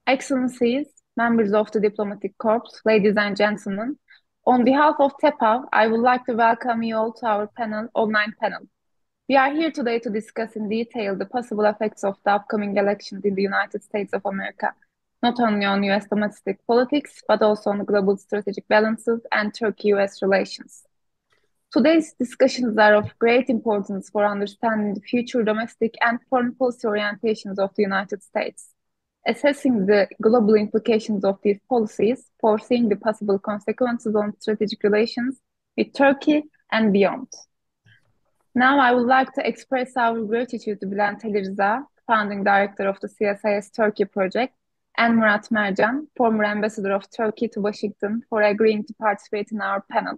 Excellencies, members of the diplomatic corps, ladies and gentlemen, on behalf of TEPAV, I would like to welcome you all to our online panel. We are here today to discuss in detail the possible effects of the upcoming elections in the United States of America, not only on US domestic politics, but also on global strategic balances and Turkey-US relations. Today's discussions are of great importance for understanding the future domestic and foreign policy orientations of the United States, assessing the global implications of these policies, foreseeing the possible consequences on strategic relations with Turkey and beyond. Now, I would like to express our gratitude to Bülent Ali Rıza, founding director of the CSIS Turkey project, and Murat Mercan, former ambassador of Turkey to Washington, for agreeing to participate in our panel.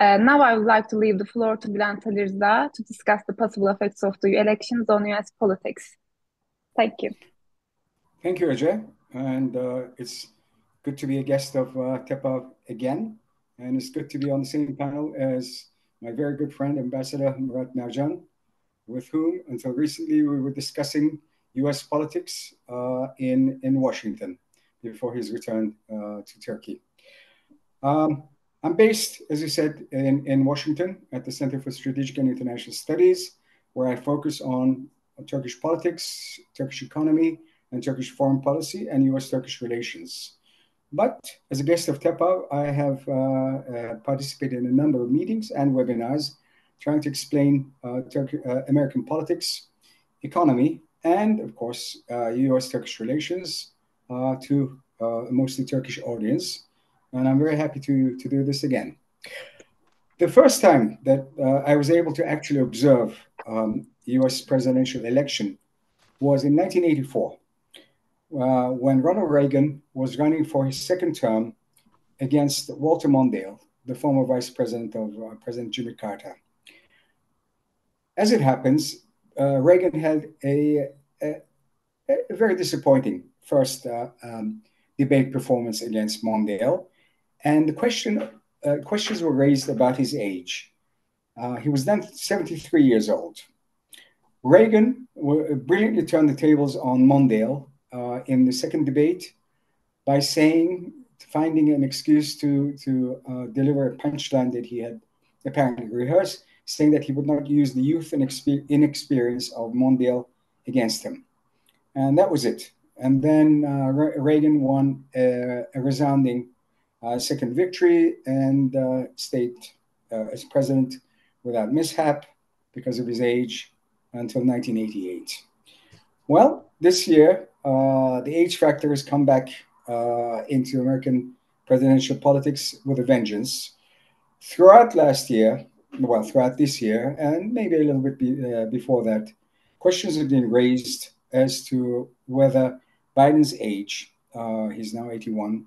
Now I would like to leave the floor to Bülent Ali Rıza to discuss the possible effects of the elections on US politics. Thank you. Thank you, Ece. And it's good to be a guest of TEPA again. And it's good to be on the same panel as my very good friend, Ambassador Murat Mercan, with whom, until recently, we were discussing US politics in Washington before his return to Turkey. I'm based, as you said, in Washington at the Center for Strategic and International Studies, where I focus on Turkish politics, Turkish economy, and Turkish foreign policy and US-Turkish relations. But as a guest of TEPA, I have participated in a number of meetings and webinars trying to explain American politics, economy, and of course, US-Turkish relations to a mostly Turkish audience. And I'm very happy to do this again. The first time that I was able to actually observe US presidential election was in 1984, when Ronald Reagan was running for his second term against Walter Mondale, the former vice president of President Jimmy Carter. As it happens, Reagan had a very disappointing first debate performance against Mondale. And the questions were raised about his age. He was then 73 years old. Reagan brilliantly turned the tables on Mondale in the second debate by finding an excuse to deliver a punchline that he had apparently rehearsed, saying that he would not use the youth and inexperience of Mondale against him. And that was it. And then Reagan won a resounding second victory and stayed as president without mishap because of his age until 1988. Well, this year, the age factor has come back into American presidential politics with a vengeance. Throughout this year, and maybe a little bit before that, questions have been raised as to whether Biden's age, he's now 81,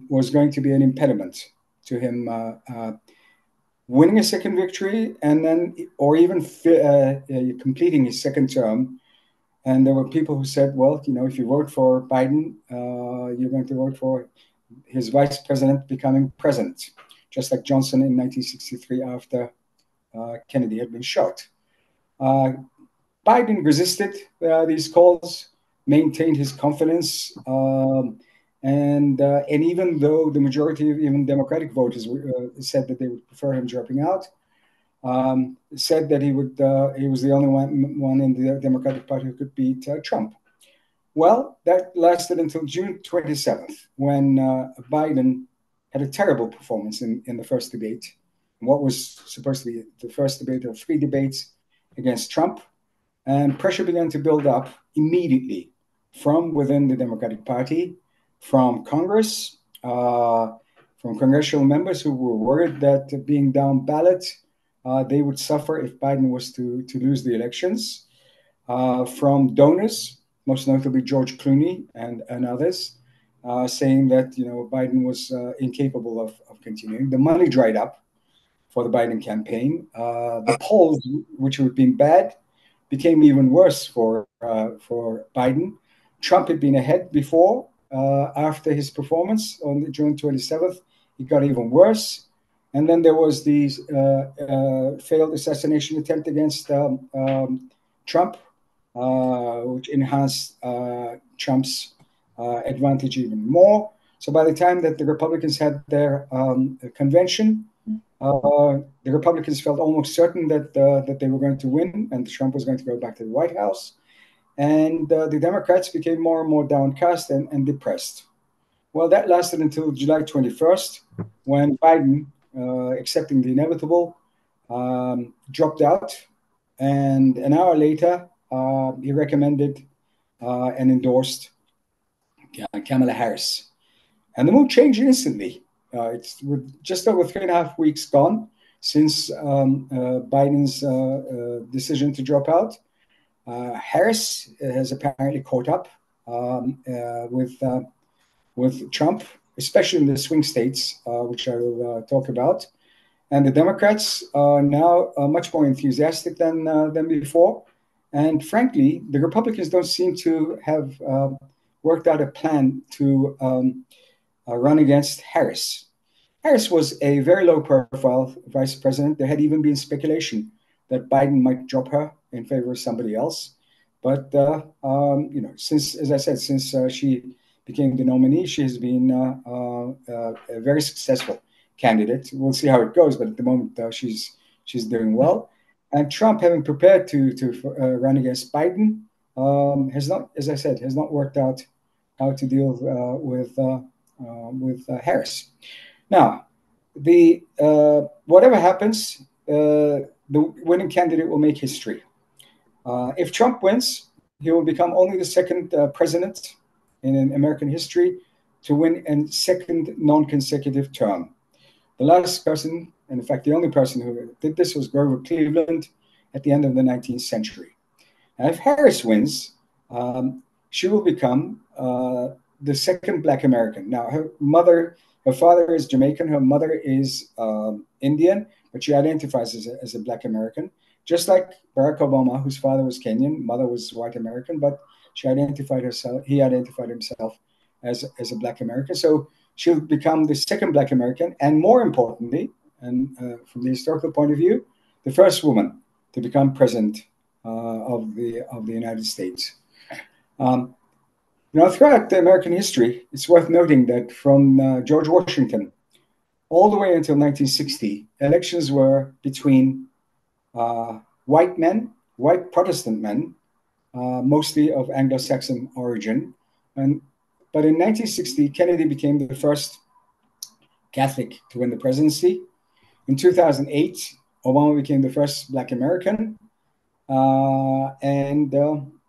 was going to be an impediment to him winning a second victory and then, or even completing his second term. And there were people who said, well, if you vote for Biden, you're going to vote for his vice president becoming president, just like Johnson in 1963 after Kennedy had been shot. Biden resisted these calls, maintained his confidence, and even though the majority of even Democratic voters said that they would prefer him dropping out, said that he was the only one in the Democratic Party who could beat Trump. Well, that lasted until June 27th, when Biden had a terrible performance in the first debate, what was supposed to be the first debate of 3 debates against Trump. And pressure began to build up immediately from within the Democratic Party, from Congress, from congressional members who were worried that being down ballot, they would suffer if Biden was to lose the elections, from donors, most notably George Clooney and others, saying that Biden was incapable of continuing. The money dried up for the Biden campaign. The polls, which had been bad, became even worse for Biden. Trump had been ahead before. After his performance on June 27th, it got even worse. And then there was the failed assassination attempt against Trump, which enhanced Trump's advantage even more. So by the time that the Republicans had their convention, the Republicans felt almost certain that they were going to win and Trump was going to go back to the White House. And the Democrats became more and more downcast and depressed. Well, that lasted until July 21st, when Biden, accepting the inevitable, dropped out. And an hour later, he recommended and endorsed Kamala Harris. And the mood changed instantly. It's just over 3.5 weeks gone since Biden's decision to drop out. Harris has apparently caught up with Trump, especially in the swing states, which I will talk about. And the Democrats are now much more enthusiastic than before. And frankly, the Republicans don't seem to have worked out a plan to run against Harris. Harris was a very low-profile vice president. There had even been speculation that Biden might drop her in favor of somebody else. But since, as I said, since she became the nominee, she has been a very successful candidate. We'll see how it goes, but at the moment she's doing well. And Trump, having prepared to run against Biden, has not, as I said, has not worked out how to deal with Harris. Now, whatever happens, the winning candidate will make history. If Trump wins, he will become only the second president in American history to win a second non-consecutive term. The last person, and in fact the only person who did this, was Grover Cleveland at the end of the 19th century. And if Harris wins, she will become the second Black American. Now, her father is Jamaican, her mother is Indian, but she identifies as a Black American. Just like Barack Obama, whose father was Kenyan, mother was white American, but he identified himself as a Black American. So she'll become the second Black American, and more importantly, and from the historical point of view, the first woman to become president of the United States. Throughout the American history, it's worth noting that from George Washington all the way until 1960, elections were between white Protestant men, mostly of Anglo-Saxon origin. But in 1960, Kennedy became the first Catholic to win the presidency. In 2008, Obama became the first Black American. And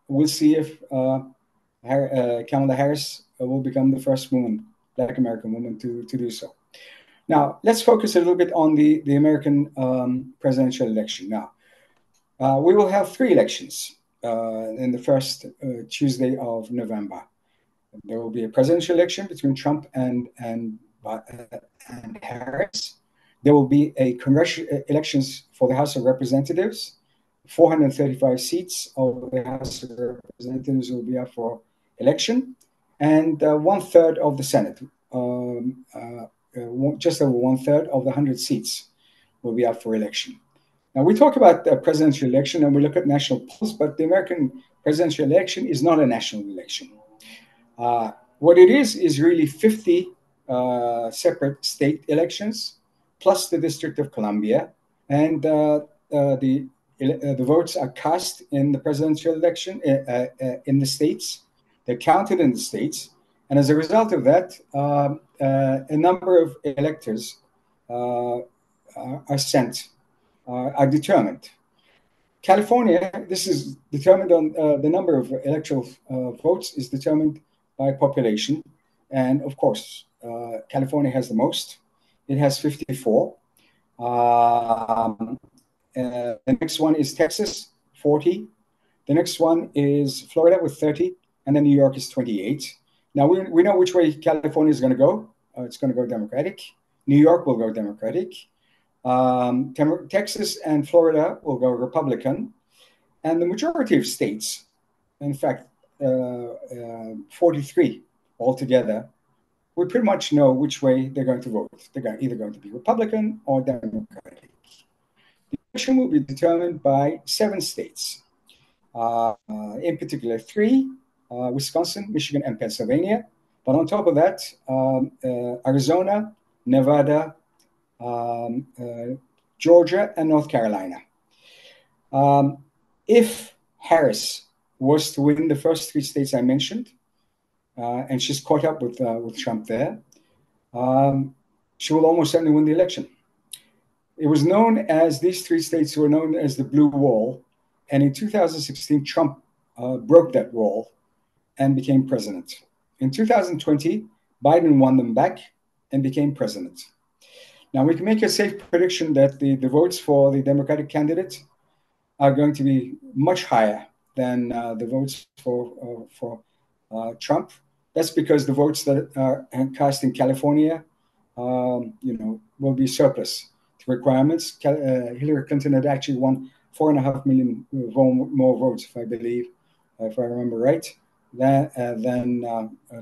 we'll see if Kamala Harris will become the first Black American woman to do so. Now, let's focus a little bit on the American presidential election. Now, we will have 3 elections in the first Tuesday of November. There will be a presidential election between Trump and Harris. There will be a congressional elections for the House of Representatives. 435 seats of the House of Representatives will be up for election, and 1/3 of the Senate, just over 1/3 of the 100 seats, will be up for election. Now, we talk about the presidential election and we look at national polls, but the American presidential election is not a national election. What it is really 50 separate state elections, plus the District of Columbia, and the votes are cast in the presidential election in the states. They're counted in the states, and as a result of that, a number of electors are determined. California, this is determined on the number of electoral votes is determined by population, and of course, California has the most. It has 54. The next one is Texas, 40. The next one is Florida with 30, and then New York is 28. Now, we know which way California is going to go. It's going to go Democratic. New York will go Democratic. Texas and Florida will go Republican. And the majority of states, in fact, 43 altogether, we pretty much know which way they're going to vote. They're either going to be Republican or Democratic. The election will be determined by 7 states, in particular 3 Wisconsin, Michigan, and Pennsylvania. But on top of that, Arizona, Nevada, Georgia, and North Carolina. If Harris was to win the first three states I mentioned, and she's caught up with Trump there, she will almost certainly win the election. It was known as, these three states were known as the Blue Wall, and in 2016, Trump broke that wall and became president. In 2020, Biden won them back and became president. Now, we can make a safe prediction that the votes for the Democratic candidate are going to be much higher than the votes for Trump. That's because the votes that are cast in California, will be surplus to requirements. Hillary Clinton had actually won 4.5 million more votes, if I remember right, than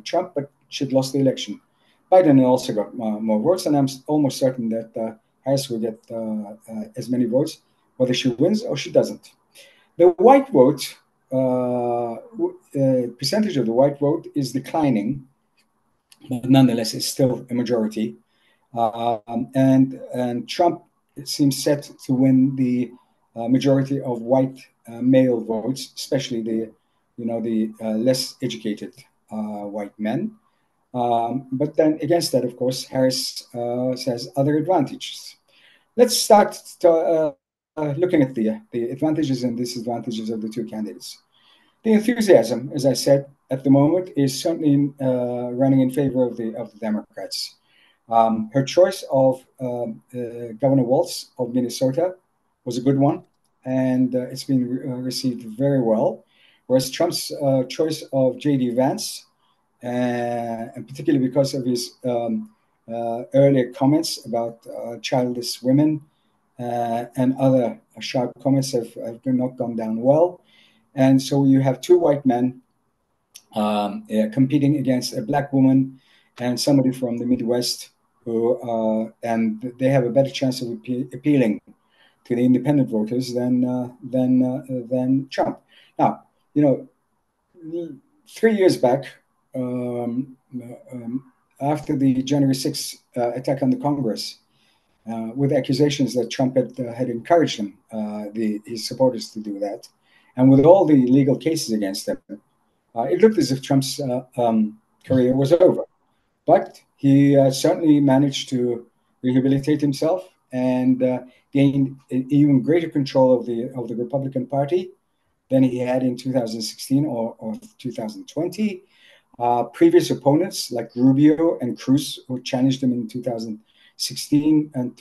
Trump, but she'd lost the election. Biden also got more votes, and I'm almost certain that Harris will get as many votes, whether she wins or she doesn't. The white vote, percentage of the white vote is declining, but nonetheless, it's still a majority. And Trump, it seems, set to win the majority of white male votes, especially the less educated white men. But then against that, of course, Harris has other advantages. Let's start looking at the advantages and disadvantages of the two candidates. The enthusiasm, as I said, at the moment is certainly running in favor of the Democrats. Her choice of Governor Walz of Minnesota was a good one, and it's been received very well. Whereas Trump's choice of J.D. Vance, and particularly because of his earlier comments about childless women and other sharp comments, have not gone down well. And so you have two white men competing against a black woman and somebody from the Midwest, and they have a better chance of appealing to the independent voters than Trump. Now, 3 years back, after the January 6th attack on the Congress, with accusations that Trump had encouraged him, his supporters, to do that, and with all the legal cases against him, it looked as if Trump's career was over. But he certainly managed to rehabilitate himself and gained even greater control of the Republican Party than he had in 2016 or 2020. Previous opponents like Rubio and Cruz, who challenged him in 2016 and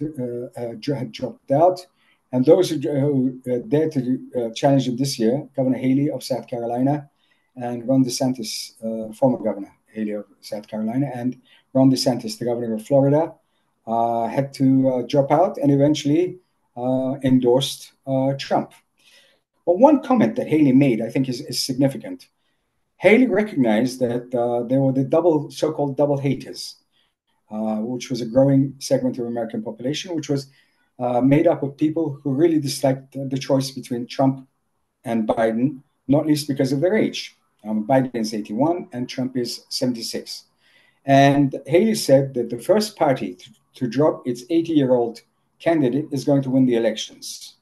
had dropped out, and those who dared to challenge him this year, Governor Haley of South Carolina and Ron DeSantis, former Governor Haley of South Carolina, and Ron DeSantis, the governor of Florida, had to drop out and eventually endorsed Trump. But one comment that Haley made, I think, is significant. Haley recognized that there were the so-called double haters, which was a growing segment of the American population, which was made up of people who really disliked the choice between Trump and Biden, not least because of their age. Biden is 81 and Trump is 76. And Haley said that the first party to drop its 80-year-old candidate is going to win the elections.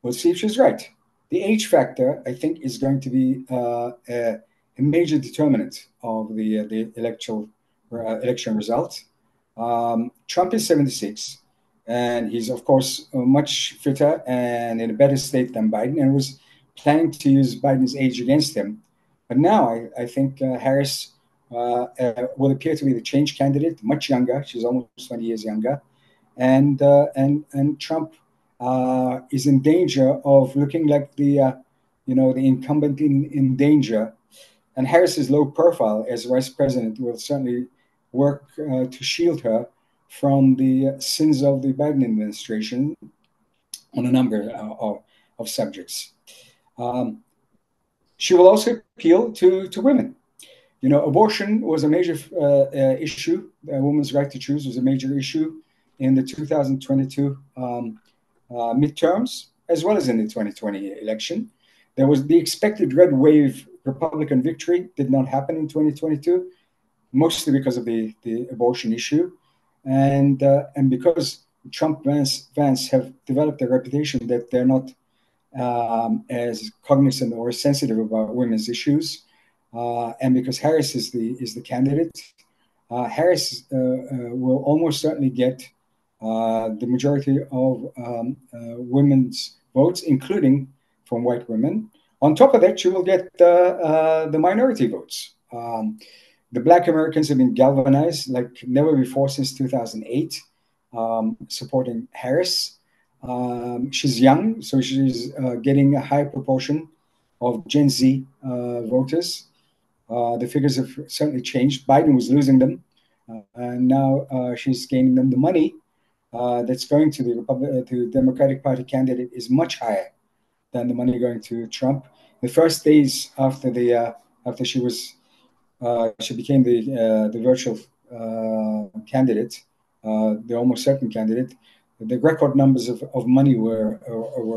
We'll see if she's right. The age factor, I think, is going to be a major determinant of the election result. Trump is 76, and he's, of course, much fitter and in a better state than Biden, and was planning to use Biden's age against him. But now I think Harris will appear to be the change candidate, much younger. She's almost 20 years younger. And Trump is in danger of looking like the incumbent in danger. And Harris's low profile as vice president will certainly work to shield her from the sins of the Biden administration on a number of subjects. She will also appeal to women. Abortion was a major issue. A woman's right to choose was a major issue in the 2022 midterms, as well as in the 2020 election. There was the expected red wave Republican victory did not happen in 2022, mostly because of the abortion issue, and because Trump Vance have developed a reputation that they're not as cognizant or sensitive about women's issues, and because Harris is the candidate, Harris will almost certainly get the majority of women's votes, including from white women. On top of that, she will get the minority votes. The Black Americans have been galvanized like never before since 2008, supporting Harris. She's young, so she's getting a high proportion of Gen Z voters. The figures have certainly changed. Biden was losing them, and now she's gaining them. The money that's going to the Democratic Party candidate is much higher than the money going to Trump. The first days after she became the virtual candidate, the almost certain candidate, the record numbers of money were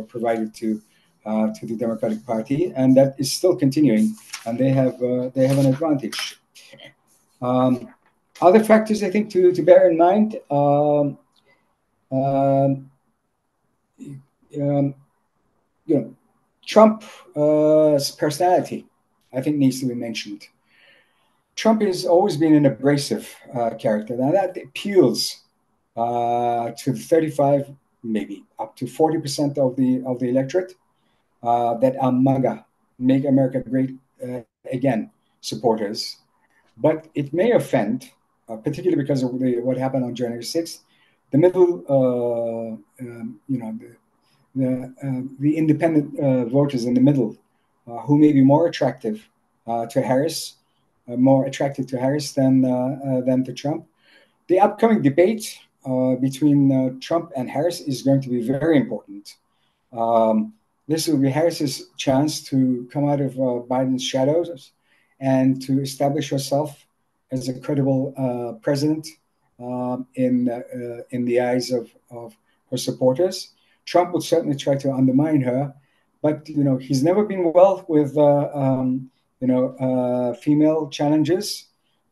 provided to the Democratic Party, and that is still continuing, and they have an advantage. Other factors I think to bear in mind. Trump's personality, I think, needs to be mentioned. Trump has always been an abrasive character. Now that appeals to the 35, maybe up to 40% of the electorate that are MAGA, Make America Great Again supporters. But it may offend, particularly because of what happened on January 6th, the middle, the independent voters in the middle, who may be more attractive to Harris, more attracted to Harris than to Trump. The upcoming debate between Trump and Harris is going to be very important. This will be Harris's chance to come out of Biden's shadows and to establish herself as a credible president in the eyes of her supporters. Trump will certainly try to undermine her, but he's never been well with female challenges.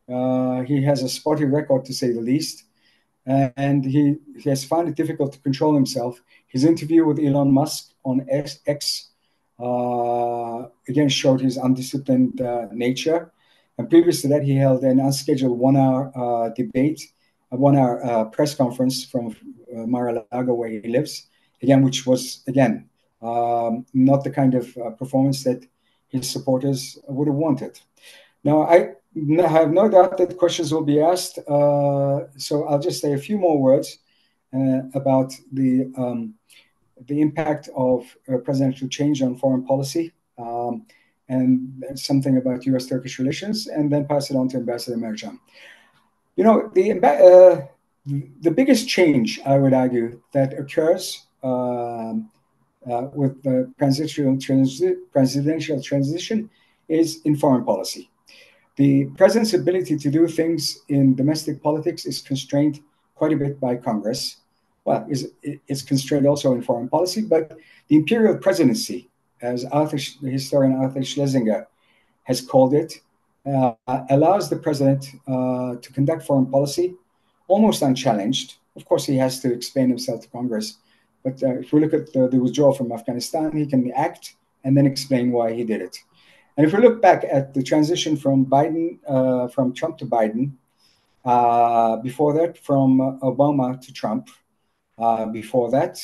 He has a spotty record, to say the least, and he has found it difficult to control himself. His interview with Elon Musk on X again showed his undisciplined nature. And previous to that, he held an unscheduled one-hour debate, a one-hour press conference from Mar-a-Lago, where he lives, again, which was, not the kind of performance that his supporters would have wanted. Now, I have no doubt that questions will be asked, so I'll just say a few more words about the impact of presidential change on foreign policy, and something about U.S.-Turkish relations, and then pass it on to Ambassador Mercan. The biggest change, I would argue, that occurs with the presidential transition is in foreign policy. The president's ability to do things in domestic politics is constrained quite a bit by Congress. Well, it's constrained also in foreign policy, but the imperial presidency, as the historian Arthur Schlesinger has called it, allows the president to conduct foreign policy almost unchallenged. Of course, he has to explain himself to Congress. But if we look at the withdrawal from Afghanistan, he can act and then explain why he did it. And if we look back at the transition from Trump to Biden, before that, from Obama to Trump, before that,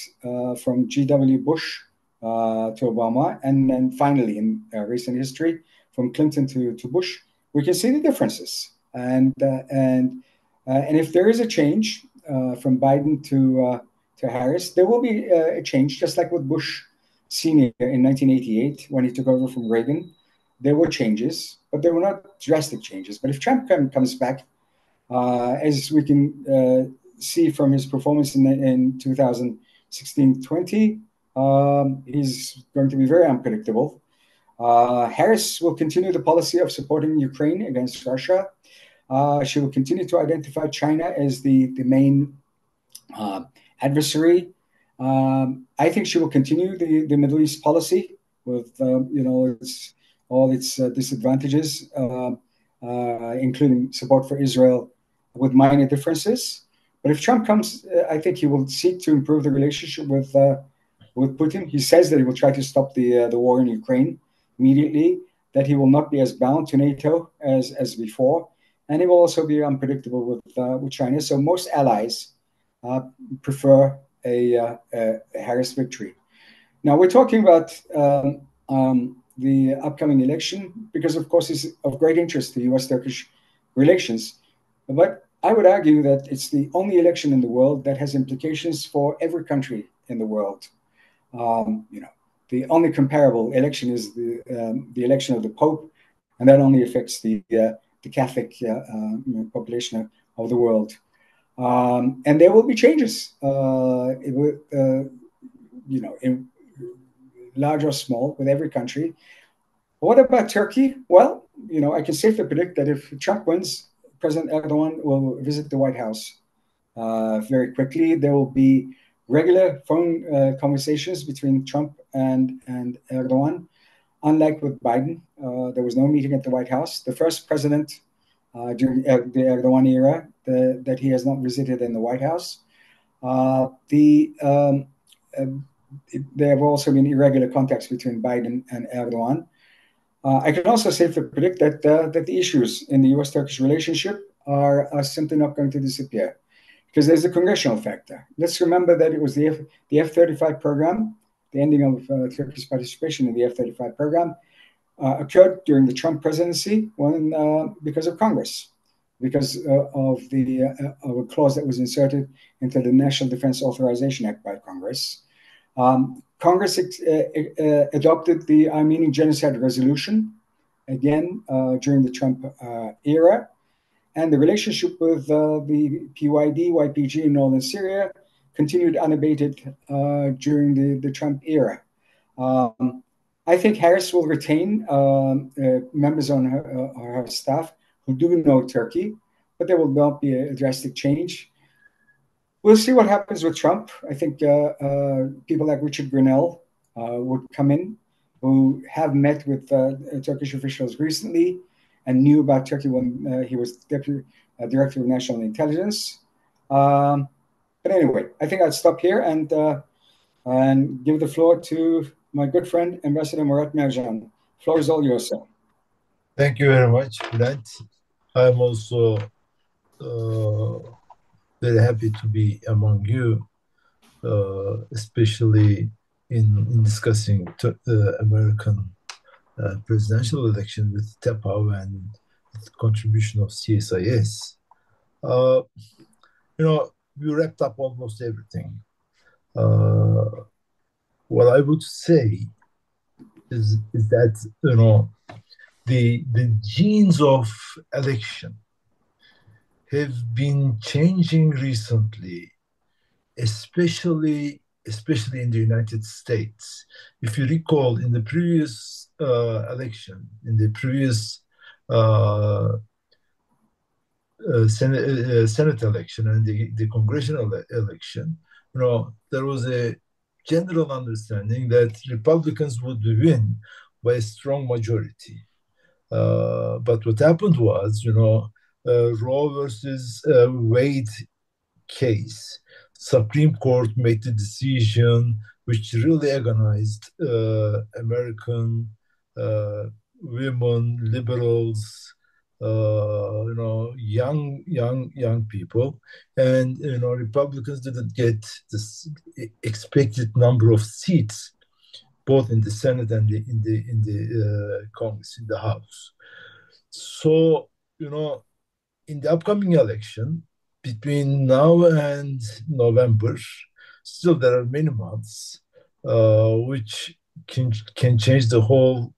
from G.W. Bush to Obama, and then finally in recent history, from Clinton to Bush, we can see the differences. And if there is a change from Biden to Harris, there will be a change, just like with Bush Sr. in 1988 when he took over from Reagan. There were changes, but they were not drastic changes. But if Trump comes back, as we can see from his performance in 2016-20, he's going to be very unpredictable. Harris will continue the policy of supporting Ukraine against Russia. She will continue to identify China as the main adversary. I think she will continue the Middle East policy with, all its disadvantages, including support for Israel, with minor differences. But if Trump comes, I think he will seek to improve the relationship with Putin. He says that he will try to stop the war in Ukraine immediately. That he will not be as bound to NATO as before, and he will also be unpredictable with China. So most allies prefer a Harris victory. Now we're talking about the upcoming election because, of course, it's of great interest to U.S.-Turkish relations. But I would argue that it's the only election in the world that has implications for every country in the world. You know, the only comparable election is the election of the Pope, and that only affects the Catholic population of the world. And there will be changes. You know, in large or small, with every country. What about Turkey? Well, you know, I can safely predict that if Trump wins, President Erdogan will visit the White House very quickly. There will be regular phone conversations between Trump and Erdogan. Unlike with Biden, there was no meeting at the White House. The first president during the Erdogan era that he has not visited in the White House. There have also been irregular contacts between Biden and Erdogan. I can also safely predict that the issues in the U.S.-Turkish relationship are simply not going to disappear because there's a congressional factor. Let's remember that it was the F-35 program, the ending of Turkey's participation in the F-35 program, occurred during the Trump presidency because of Congress, because of a clause that was inserted into the National Defense Authorization Act by Congress. Congress adopted the Armenian Genocide Resolution, again, during the Trump era. And the relationship with the PYD, YPG in northern Syria continued unabated during the Trump era. I think Harris will retain members on her staff who do know Turkey, but there will not be a drastic change. We'll see what happens with Trump. I think people like Richard Grenell would come in, who have met with Turkish officials recently and knew about Turkey when he was Deputy Director of National Intelligence. But anyway, I think I'll stop here and give the floor to my good friend, Ambassador Murat Mercan. Floor is all yours, sir. Thank you very much, Bülent. I'm also very happy to be among you, especially in discussing American presidential election with TEPAV and the contribution of CSIS. You know, we wrapped up almost everything. What I would say is that, you know, the genes of election have been changing recently, especially in the United States. If you recall, in the previous election, in the previous Senate election and the congressional election, you know, there was a general understanding that Republicans would win by a strong majority. But what happened was, you know, Roe versus Wade case, Supreme Court made the decision which really agonized American women, liberals, you know, young people, and you know, Republicans didn't get this expected number of seats, both in the Senate and in the Congress, in the House. So, you know, in the upcoming election, between now and November, still there are many months which can change the whole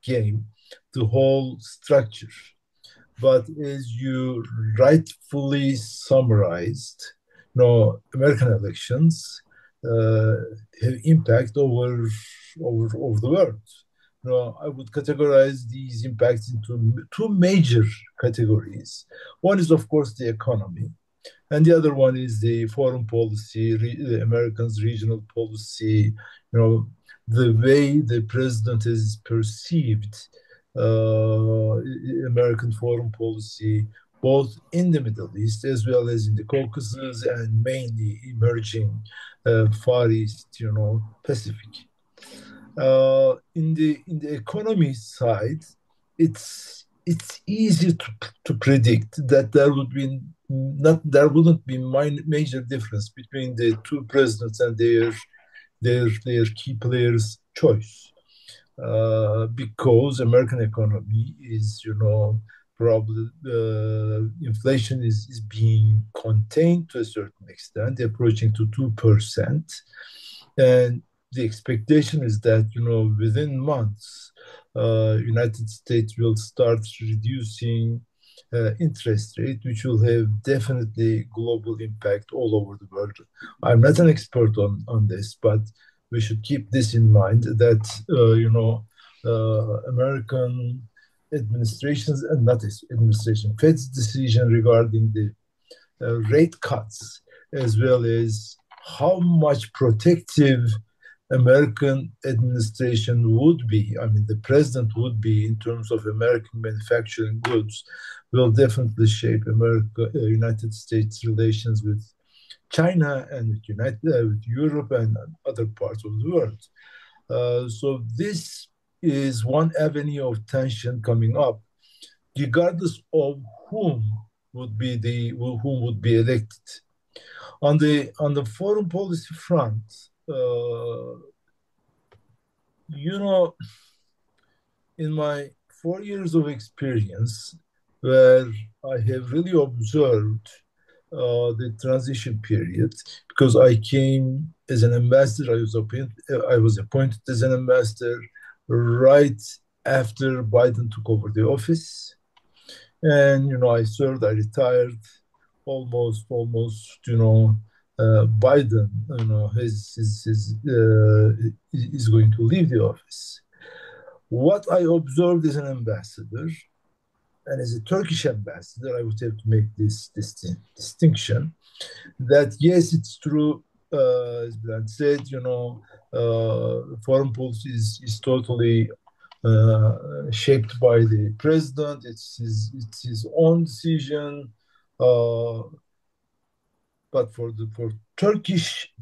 game, the whole structure. But as you rightfully summarized, you know, American elections have impact over the world. You know, I would categorize these impacts into two major categories. One is, of course, the economy, and the other one is the foreign policy, the Americans' regional policy, you know, the way the president is perceived American foreign policy, both in the Middle East as well as in the Caucasus and mainly emerging Far East, Pacific. In the economy side, it's easy to predict that there wouldn't be major difference between the two presidents and their key players' choice, because American economy is, probably inflation is being contained to a certain extent, approaching to 2%, and the expectation is that, within months, United States will start reducing interest rate, which will have definitely global impact all over the world. I'm not an expert on this, but we should keep this in mind that, American administrations, and not administration, Fed's decision regarding the rate cuts, as well as how much protective American administration would be, I mean, the president would be in terms of American manufacturing goods, will definitely shape United States relations with China and with Europe and other parts of the world. So this is one avenue of tension coming up, regardless of whom would be elected. On the foreign policy front, in my 4 years of experience, where I have really observed the transition period, because I came as an ambassador, I was appointed as an ambassador right after Biden took over the office, and I served, I retired almost, Biden, is going to leave the office. What I observed as an ambassador, and as a Turkish ambassador, I would have to make this distinction, that yes, it's true, as Bülent said, foreign policy is totally shaped by the president. It's his own decision. But for Turkish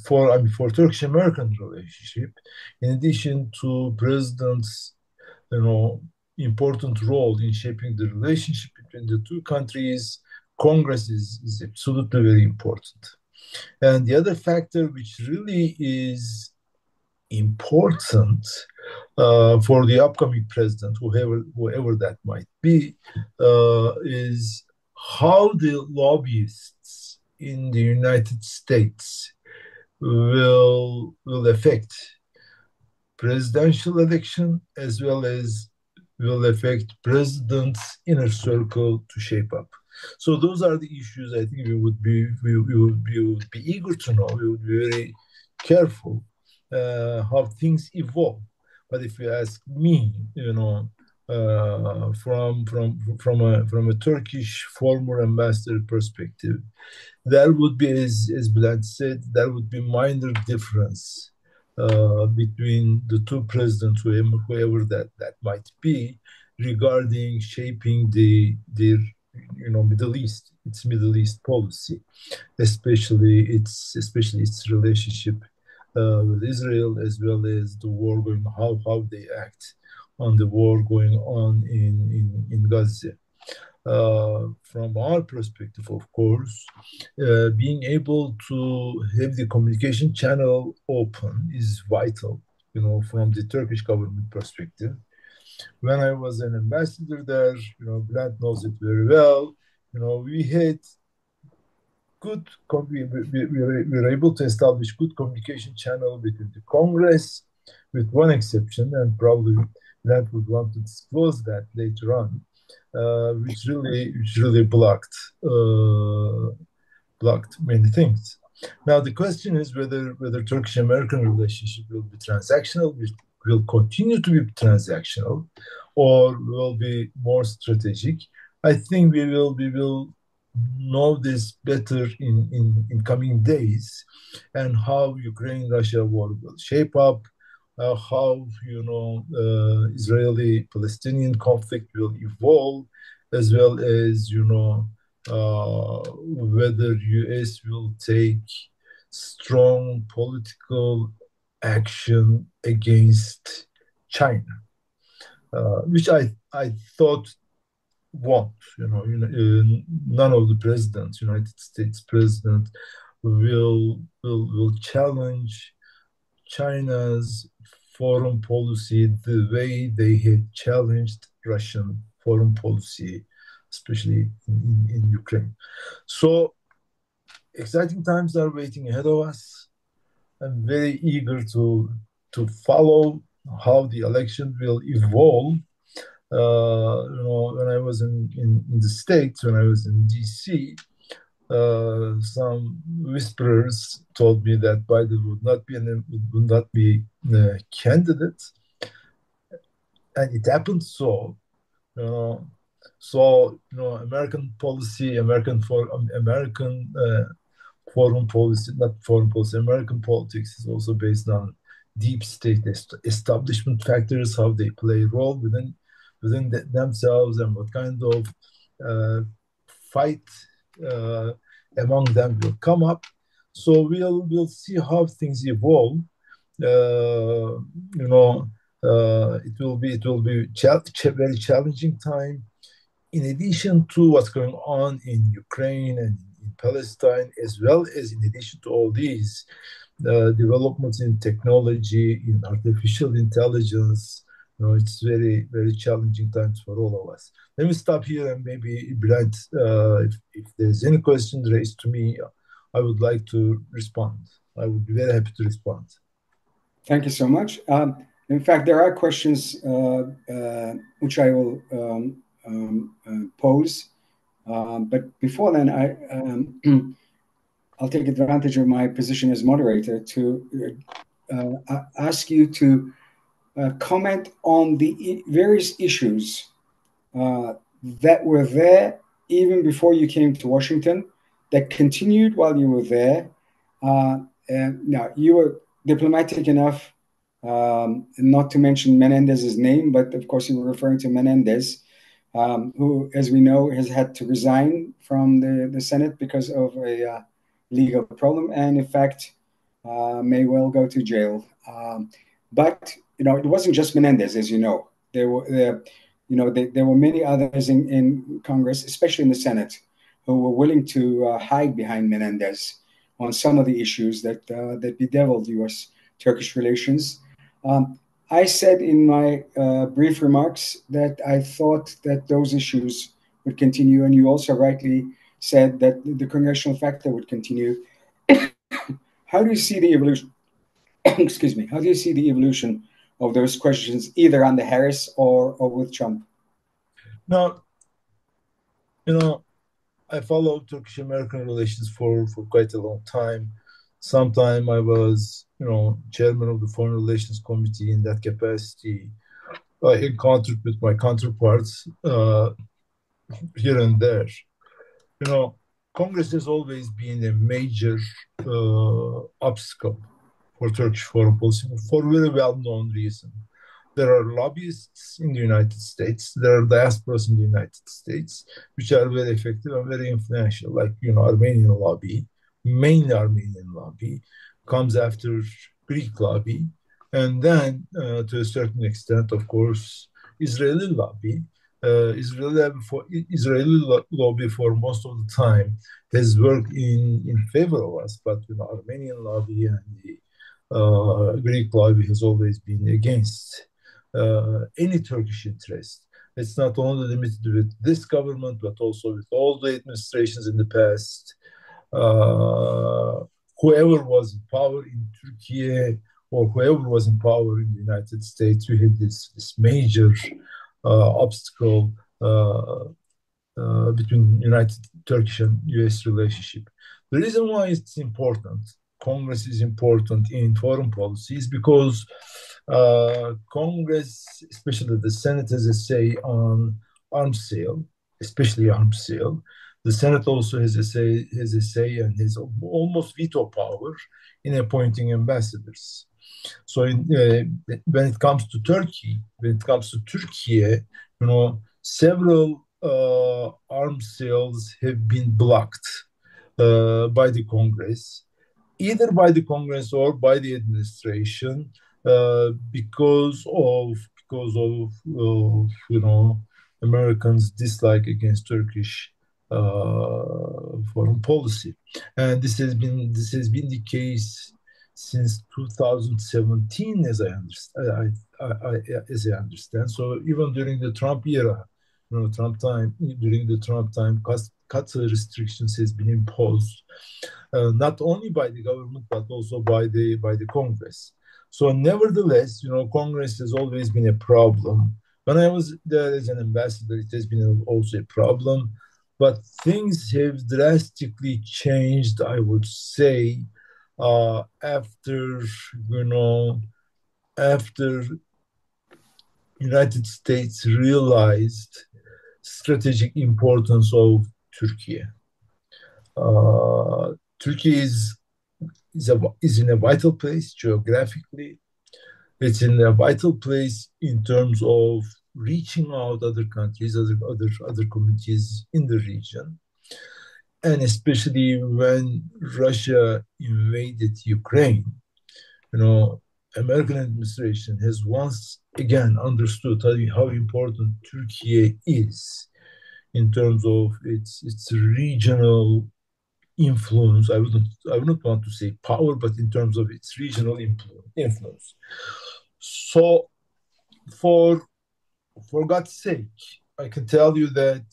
American relationship, in addition to president's important role in shaping the relationship between the two countries, Congress is absolutely very important. And the other factor which really is important for the upcoming president, whoever that might be, is how the lobbyists in the United States will affect presidential election, as well as will affect president's inner circle to shape up. So those are the issues I think we would be eager to know. We would be very careful how things evolve. But if you ask me, from a Turkish former ambassador perspective, there would be, as Bülent said, there would be minor difference between the two presidents, whoever that might be, regarding shaping their Middle East policy, especially its relationship with Israel, as well as the war going, how they act on the war going on in Gaza. From our perspective, of course, being able to have the communication channel open is vital, from the Turkish government perspective. When I was an ambassador there, Bülent knows it very well, we had we were able to establish good communication channel between the Congress, with one exception, and probably Bülent would want to disclose that later on, which really blocked many things. Now the question is whether Turkish-American relationship will be transactional, will continue to be transactional, or will be more strategic. I think we will know this better in coming days, and how Ukraine-Russia war will shape up, how Israeli-Palestinian conflict will evolve, as well as whether U.S. will take strong political action against China, which I thought won't. None of the presidents, United States president, will challenge China's foreign policy the way they had challenged Russian foreign policy, especially in Ukraine. So exciting times are waiting ahead of us. I'm very eager to follow how the election will evolve. When I was in the States, when I was in DC, some whisperers told me that Biden would not be a candidate, and it happened so. Uh, American policy, American foreign policy, not foreign policy, American politics is also based on deep state establishment factors, how they play a role within themselves, and what kind of uh, fight uh, among them will come up. So we'll see how things evolve. Uh, you know, it will be very challenging time. In addition to what's going on in Ukraine and in Palestine, as well as in addition to all these developments in technology, in artificial intelligence, it's very, very challenging times for all of us. Let me stop here and maybe, Bülent, if there's any question raised to me, I would like to respond. I would be very happy to respond. Thank you so much. In fact, there are questions which I will pose. But before then, I'll take advantage of my position as moderator to ask you to comment on the various issues that were there even before you came to Washington, that continued while you were there. And now you were diplomatic enough not to mention Menendez's name, but of course you were referring to Menendez, who, as we know, has had to resign from the Senate because of a legal problem, and in fact may well go to jail. But it wasn't just Menendez, as you know. There were many others in Congress, especially in the Senate, who were willing to hide behind Menendez on some of the issues that bedeviled U.S.-Turkish relations. I said in my brief remarks that I thought that those issues would continue, and you also rightly said that the congressional factor would continue. How do you see the evolution? Excuse me. How do you see the evolution of those questions, either under Harris or with Trump? Now, I followed Turkish-American relations for quite a long time. Sometime I was, chairman of the Foreign Relations Committee. In that capacity, I encountered with my counterparts here and there. Congress has always been a major obstacle for Turkish foreign policy for a very well-known reason. There are lobbyists in the United States. There are diasporas in the United States, which are very effective and very influential, like, Armenian lobby, mainly Armenian lobby, comes after Greek lobby, and then, to a certain extent, of course, Israeli lobby. Israeli lobby for most of the time has worked in favor of us, but Armenian lobby and the Greek lobby has always been against any Turkish interest. It's not only limited with this government, but also with all the administrations in the past. Whoever was in power in Turkey or whoever was in power in the United States, we had this major obstacle between Turkish and U.S. relationship. The reason why it's important, Congress is important in foreign policy, is because Congress, especially the Senate, has a say on arms sale, especially arms sale. The Senate also has a say and has almost veto power in appointing ambassadors. So when it comes to Turkey, when it comes to Türkiye, several arms sales have been blocked by the Congress, either by the Congress or by the administration, because of Americans' dislike against Turkish foreign policy, and this has been the case since 2017, as I understand. As I understand. So even during the Trump era, during the Trump time, cuts restrictions has been imposed not only by the government but also by the Congress. So, nevertheless, Congress has always been a problem. When I was there as an ambassador, it has been also a problem. But things have drastically changed, I would say, after after United States realized strategic importance of Turkey. Turkey is in a vital place geographically. It's in a vital place in terms of reaching out other countries, other communities in the region, and especially when Russia invaded Ukraine. You know, American administration has once again understood how important Turkey is in terms of its regional influence. I would not want to say power, but in terms of its regional influence. So, for for God's sake, I can tell you that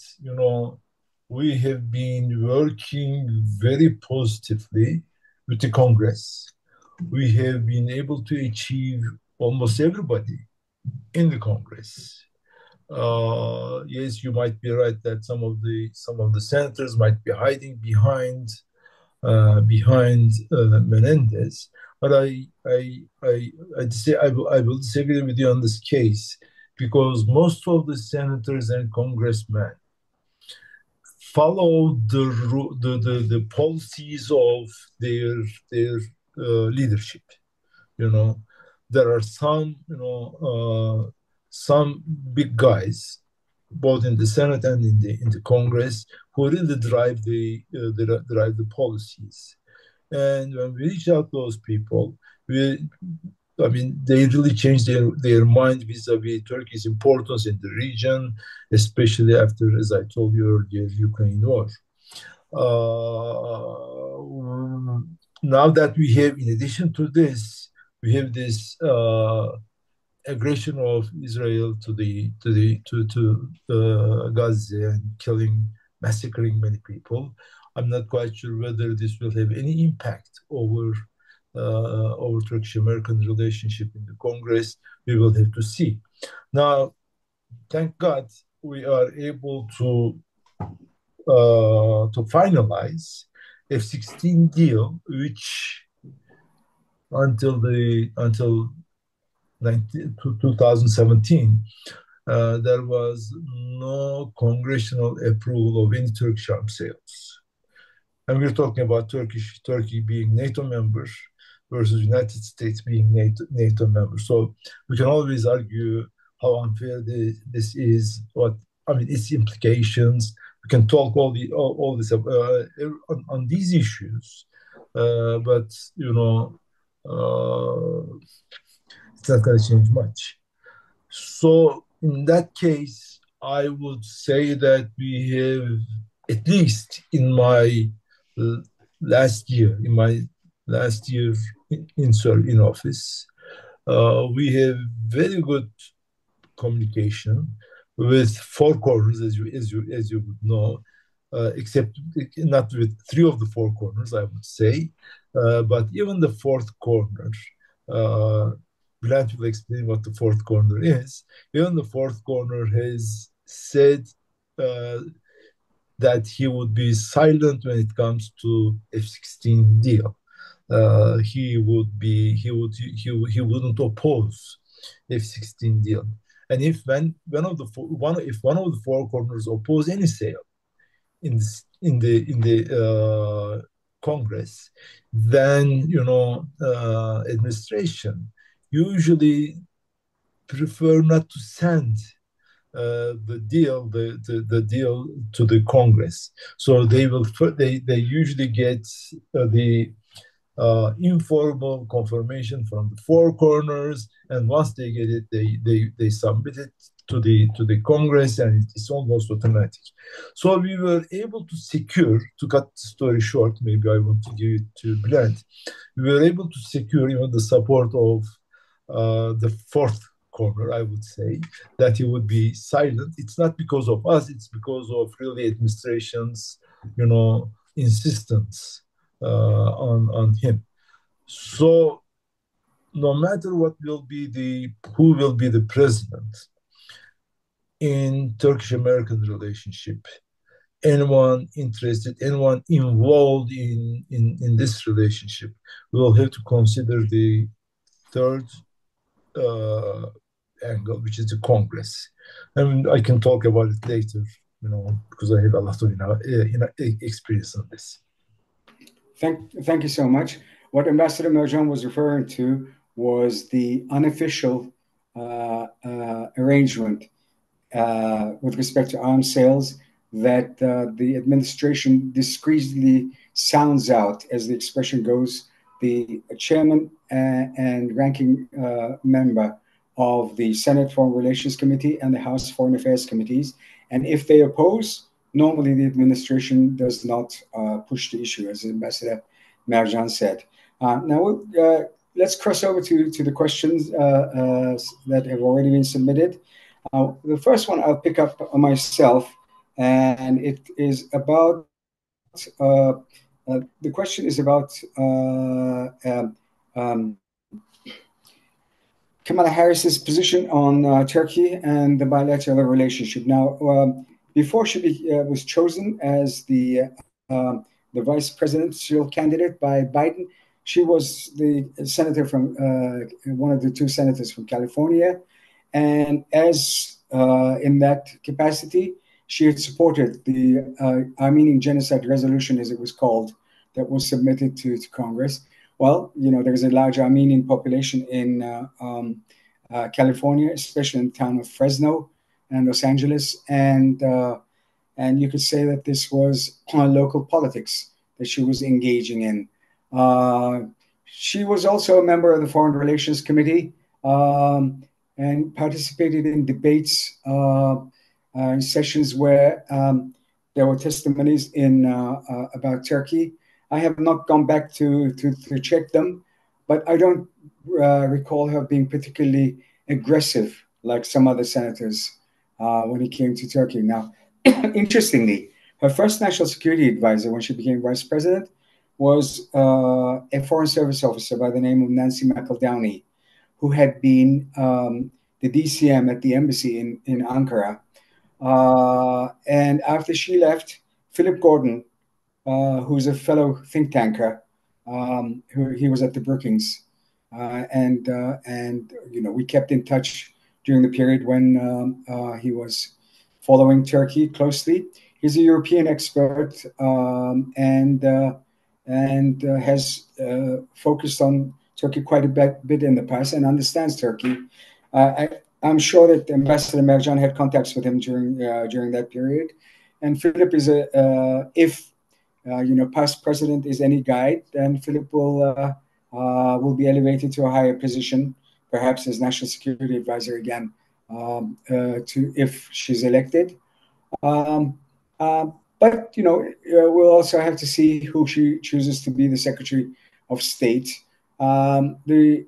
we have been working very positively with the Congress. We have been able to achieve almost everybody in the Congress. Yes, you might be right that some of the senators might be hiding behind Menendez. But I will disagree with you on this case because most of the senators and congressmen follow the policies of their leadership. You know, there are some big guys, both in the Senate and in the Congress, who really drive the policies. And when we reach out to those people, they really changed their mind vis-a-vis Turkey's importance in the region, especially after, as I told you earlier, Ukraine war. Now that we have, in addition to this, we have this aggression of Israel to Gaza and massacring many people. I'm not quite sure whether this will have any impact over Turkish-American relationship in the Congress. We will have to see. Now, thank God, we are able to finalize F-16 deal, which until 2017, there was no congressional approval of any Turkish arms sales. And we're talking about Turkey being NATO member versus United States being NATO member. So we can always argue how unfair this is, its implications. We can talk all this on these issues, but it's not going to change much. So in that case, I would say that we have, at least in my last year in office, we have very good communication with four corners, as you would know, except not with three of the four corners, I would say, but even the fourth corner. Bülent will explain what the fourth corner is. Even the fourth corner has said that he would be silent when it comes to F-16 deal. He wouldn't oppose F-16 deal. And if one of the four corners oppose any sale in the Congress, then administration usually prefer not to send the deal to the Congress. So they usually get the informal confirmation from the four corners, and once they get it, they submit it to the Congress, and it's almost automatic. So we were able to secure, to cut the story short, maybe I want to give it to Bülent, we were able to secure even the support of the fourth corner, I would say, that he would be silent. It's not because of us, it's because of really administration's, insistence on him. So no matter who will be the president in Turkish-American relationship, anyone interested, anyone involved in this relationship will have to consider the third uh, angle, which is the Congress. I mean, I can talk about it later, because I have a lot of experience on this. Thank you so much. What Ambassador Merjan was referring to was the unofficial arrangement with respect to arms sales that the administration discreetly sounds out, as the expression goes, the chairman and ranking member of the Senate Foreign Relations Committee and the House Foreign Affairs Committees. And if they oppose, normally the administration does not push the issue, as Ambassador Merjan said. Now, let's cross over to the questions that have already been submitted. The first one I'll pick up on myself, and it is about, the question is about Kamala Harris's position on Turkey and the bilateral relationship. Now, before she was chosen as the vice presidential candidate by Biden, she was the senator from one of the two senators from California. And as in that capacity, she had supported the Armenian genocide resolution, as it was called, that was submitted to Congress. Well, there's a large Armenian population in California, especially in the town of Fresno and Los Angeles. And you could say that this was local politics that she was engaging in. She was also a member of the Foreign Relations Committee and participated in debates, sessions where there were testimonies about Turkey. I have not gone back to check them, but I don't recall her being particularly aggressive like some other senators when it came to Turkey. Now, interestingly, her first national security advisor when she became vice president was a foreign service officer by the name of Nancy McEldowney, who had been the DCM at the embassy in Ankara. And after she left, Philip Gordon, who's a fellow think tanker, he was at the Brookings, and we kept in touch during the period when he was following Turkey closely. He's a European expert and has focused on Turkey quite a bit in the past and understands Turkey. I'm sure that Ambassador Merjan had contacts with him during that period. And Philip is if past president is any guide, then Philip will be elevated to a higher position, perhaps as national security advisor again, if she's elected. But we'll also have to see who she chooses to be the Secretary of State. The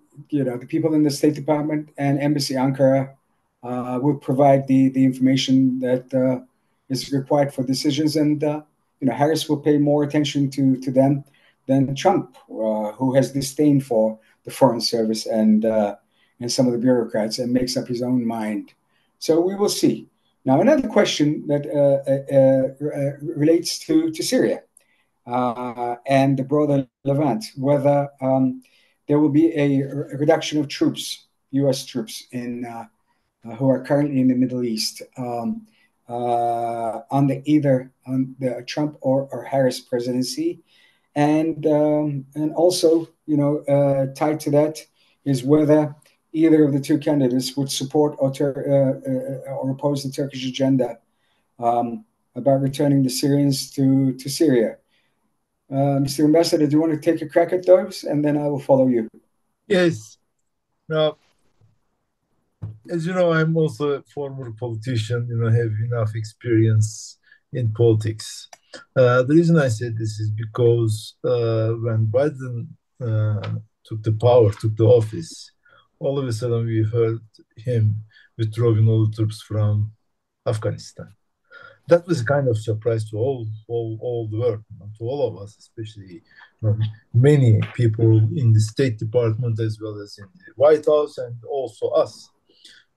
people in the State Department and Embassy Ankara will provide the information that is required for decisions, and Harris will pay more attention to them than Trump, who has disdain for the Foreign Service and some of the bureaucrats and makes up his own mind. So we will see. Now, another question that relates to Syria and the broader Levant, whether there will be a reduction of troops, U.S. troops, who are currently in the Middle East either on the Trump or Harris presidency. And also, tied to that is whether either of the two candidates would support or oppose the Turkish agenda about returning the Syrians to Syria. Mr. Ambassador, do you want to take a crack at those, and then I will follow you? Yes. Now, as you know, I'm also a former politician, have enough experience in politics. The reason I said this is because when Biden took the office, all of a sudden we heard him withdrawing all the troops from Afghanistan. That was a kind of surprise to all the world, to all of us, especially many people in the State Department as well as in the White House and also us.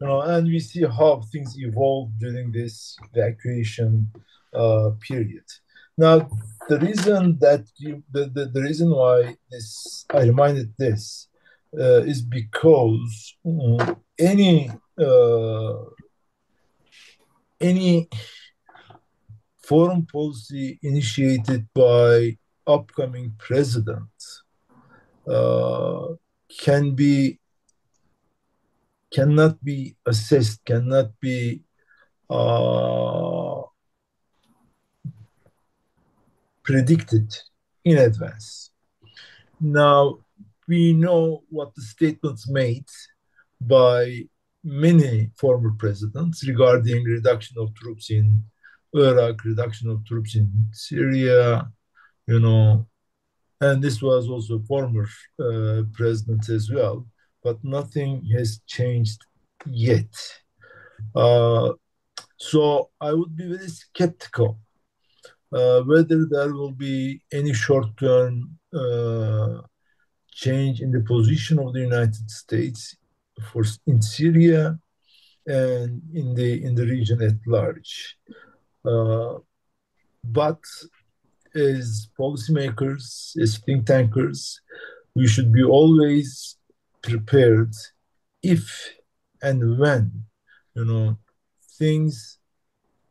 And we see how things evolved during this evacuation period. Now, the reason why I reminded this is because any foreign policy initiated by upcoming president cannot be assessed, cannot be predicted in advance. Now, we know what the statements made by many former presidents regarding reduction of troops in Iraq, reduction of troops in Syria, and this was also former president as well, but nothing has changed yet. So I would be very skeptical whether there will be any short-term change in the position of the United States in Syria and in the region at large. But as policymakers, as think tankers, we should be always prepared if and when things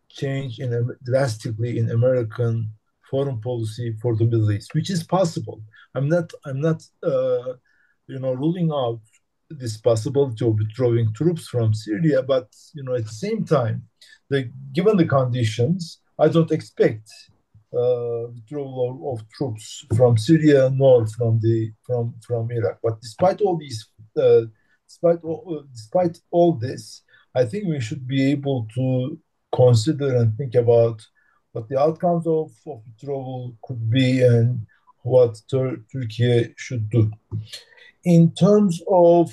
change drastically in American foreign policy for the Middle East, which is possible. I'm not ruling out this possibility of withdrawing troops from Syria, but at the same time, given the conditions, I don't expect withdrawal of troops from Syria nor from Iraq. But despite all this, I think we should be able to consider and think about what the outcomes of withdrawal could be and what Turkey should do. In terms of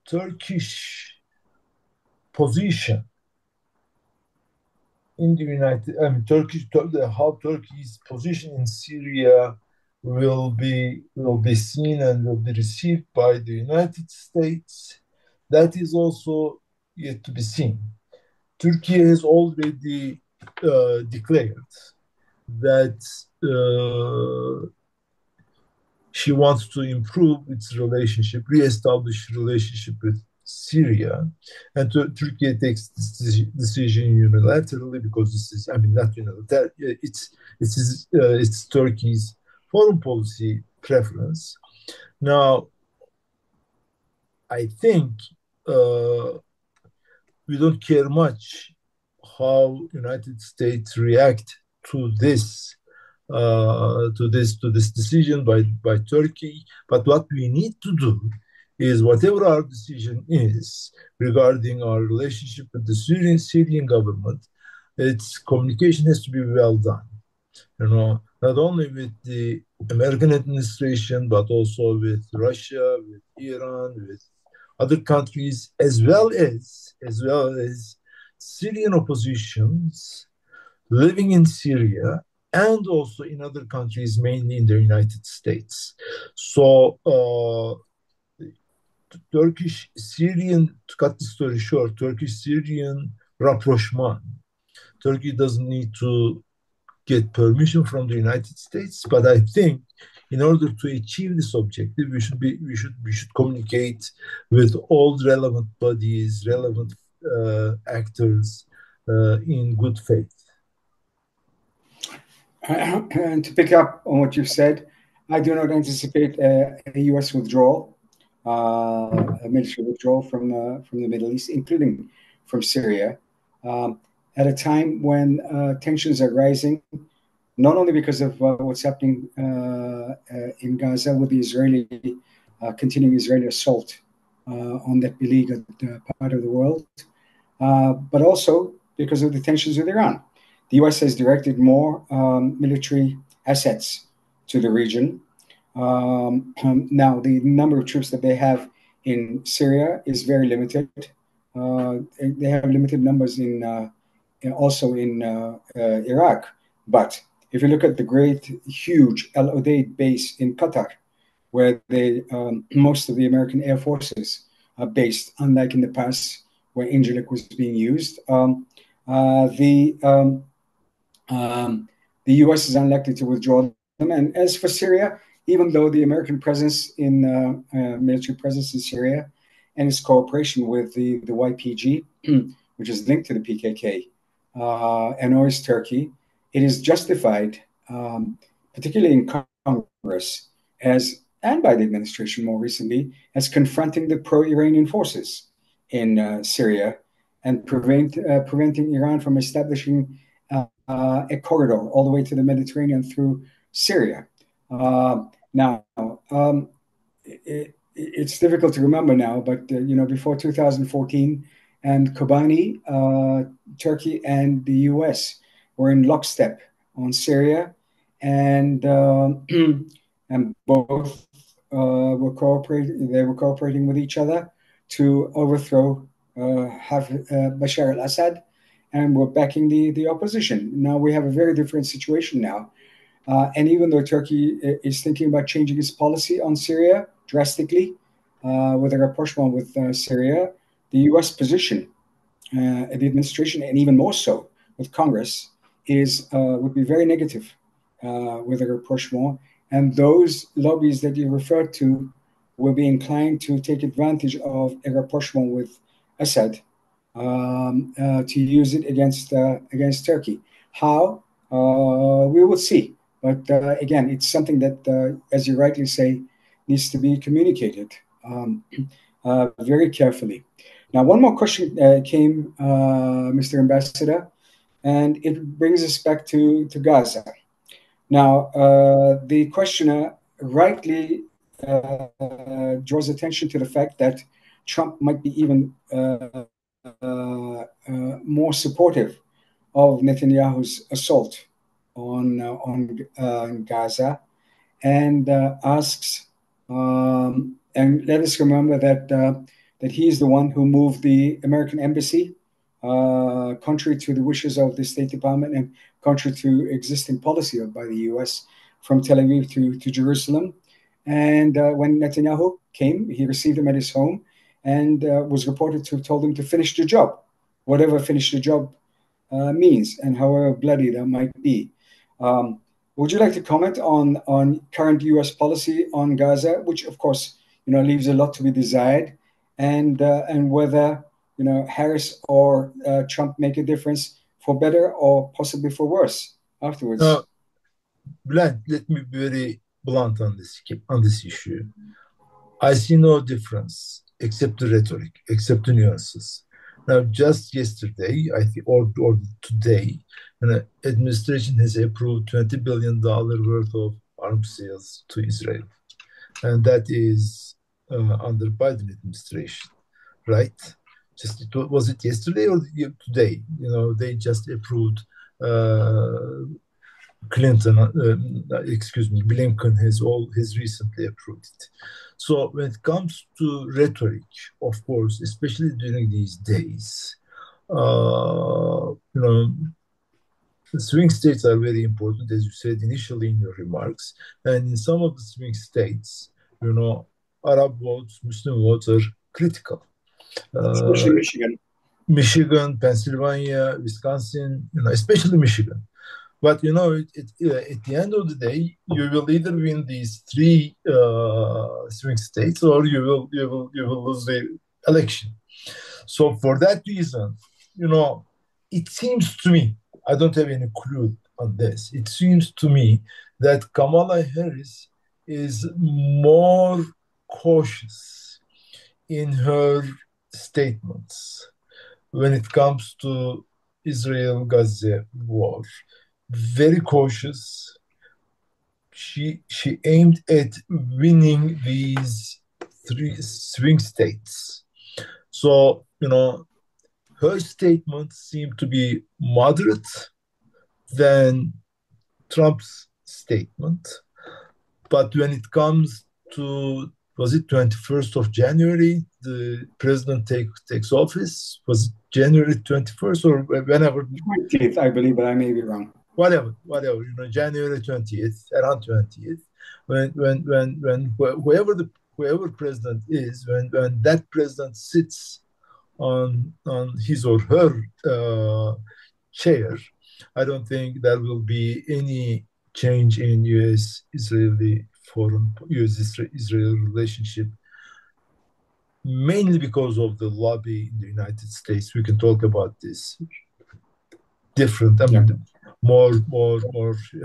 Turkish position in the how Turkey's position in Syria will be seen and will be received by the United States. That is also yet to be seen. Turkey has already declared that she wants to improve its reestablish relationship with Syria, and Turkey takes this decision unilaterally because this is, not unilateral. It's Turkey's foreign policy preference. Now, I think we don't care much how United States react to this decision by Turkey. But what we need to do is whatever our decision is regarding our relationship with the Syrian government, its communication has to be well done. Not only with the American administration, but also with Russia, with Iran, with other countries, as well as Syrian oppositions living in Syria and also in other countries, mainly in the United States. So Turkish-Syrian, to cut the story short, Turkish-Syrian rapprochement. Turkey doesn't need to get permission from the United States, but I think in order to achieve this objective, we should communicate with all relevant bodies, relevant actors in good faith. And to pick up on what you've said, I do not anticipate a U.S. withdrawal, a military withdrawal from the Middle East, including from Syria, um, at a time when tensions are rising, not only because of what's happening in Gaza with the continuing Israeli assault on that beleaguered part of the world, but also because of the tensions with Iran. The US has directed more military assets to the region. Now, the number of troops that they have in Syria is very limited. They have limited numbers also in Iraq. But if you look at the great, huge Al Udeid base in Qatar, where most of the American Air Forces are based, unlike in the past where Incirlik was being used. Uh, the um, the U.S. is unlikely to withdraw them. And as for Syria, even though the American presence in military presence in Syria and its cooperation with the YPG, which is linked to the PKK, and or is Turkey, it is justified, particularly in Congress, and by the administration more recently, as confronting the pro-Iranian forces in Syria and preventing Iran from establishing a corridor all the way to the Mediterranean through Syria. Now, it's difficult to remember now, but before 2014, and Kobani, Turkey, and the U.S. were in lockstep on Syria, and and both were cooperating. They were cooperating with each other to overthrow Bashar al-Assad, and were backing the opposition. Now we have a very different situation now. And even though Turkey is thinking about changing its policy on Syria drastically with a rapprochement with Syria, the U.S. position, the administration, and even more so with Congress, would be very negative with a rapprochement. And those lobbies that you referred to will be inclined to take advantage of a rapprochement with Assad to use it against Turkey. How we will see, but again, it's something that, as you rightly say, needs to be communicated very carefully. Now, one more question came, Mr. Ambassador, and it brings us back to Gaza. Now, the questioner rightly draws attention to the fact that Trump might be even more supportive of Netanyahu's assault on Gaza, and asks, and let us remember that he is the one who moved the American embassy, contrary to the wishes of the State Department and contrary to existing policy by the U.S., from Tel Aviv to Jerusalem. And when Netanyahu came, he received him at his home and was reported to have told him to finish the job, whatever finish the job means, and however bloody that might be. Would you like to comment on current U.S. policy on Gaza, which of course leaves a lot to be desired, and whether Harris or Trump make a difference for better or possibly for worse afterwards? Blunt, let me be very blunt on this issue. I see no difference except the rhetoric, except the nuances. Now, just yesterday, I think, or today, the administration has approved $20 billion worth of arms sales to Israel, and that is under Biden administration, right? Was it yesterday or today? They just approved. Blinken has recently approved it. So when it comes to rhetoric, of course, especially during these days, the swing states are very important, as you said initially in your remarks. And in some of the swing states, Arab votes, Muslim votes are critical. Especially Michigan. Michigan, Pennsylvania, Wisconsin, especially Michigan. But at the end of the day, you will either win these three swing states, or you will lose the election. So for that reason, it seems to me, I don't have any clue on this. It seems to me that Kamala Harris is more cautious in her statements when it comes to Israel-Gaza war. Very cautious. She aimed at winning these three swing states. So, her statements seem to be moderate than Trump's statement. But when it comes to, was it 21st of January, the president takes office? Was it January 21st or whenever? 20th, I believe, but I may be wrong. Whatever, January 20th, around 20th, when whoever president is, when that president sits on his or her chair, I don't think there will be any change in U.S.-Israel relationship, mainly because of the lobby in the United States. We can talk about this different, more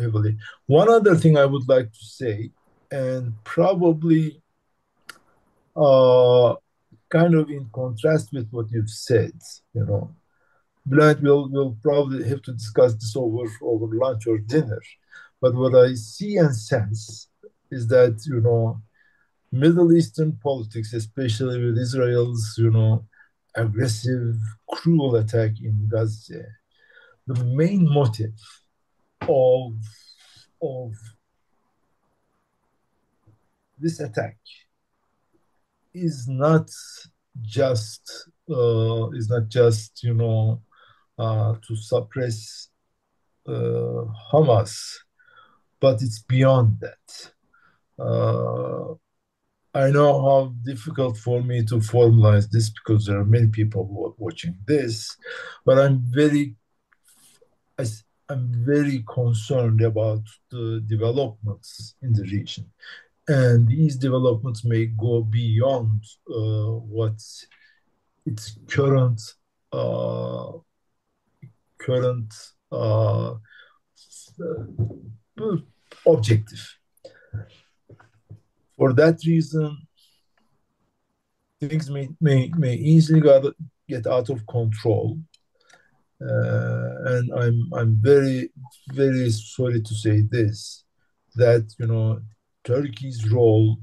heavily. One other thing I would like to say, and probably kind of in contrast with what you've said, Bülent, we'll probably have to discuss this over lunch or dinner. But what I see and sense is that, Middle Eastern politics, especially with Israel's, aggressive, cruel attack in Gaza, the main motive of this attack is not just to suppress Hamas, but it's beyond that. I know how difficult for me to formalize this because there are many people who are watching this, but I'm very concerned about the developments in the region. And these developments may go beyond what its current objective. For that reason, things may easily get out of control. And I'm very, very sorry to say this, that Turkey's role